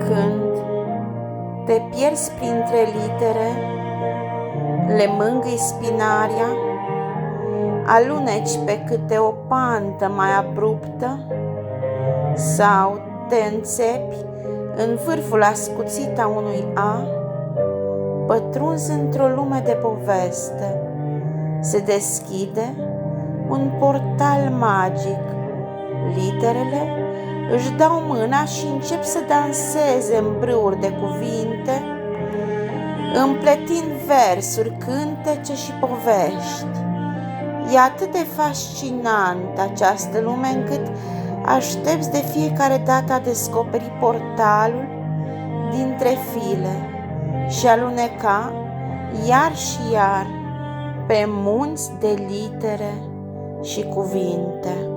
când te pierzi printre litere, le mângâi spinaria, aluneci pe câte o pantă mai abruptă sau te înțepi în vârful ascuțit a unui A, pătrunzi într-o lume de poveste. Se deschide un portal magic. Literele își dau mâna și încep să danseze în brâuri de cuvinte, împletind versuri, cântece și povești. E atât de fascinantă această lume încât aștepți de fiecare dată a descoperi portalul dintre file și aluneca iar și iar pe munți de litere și cuvinte.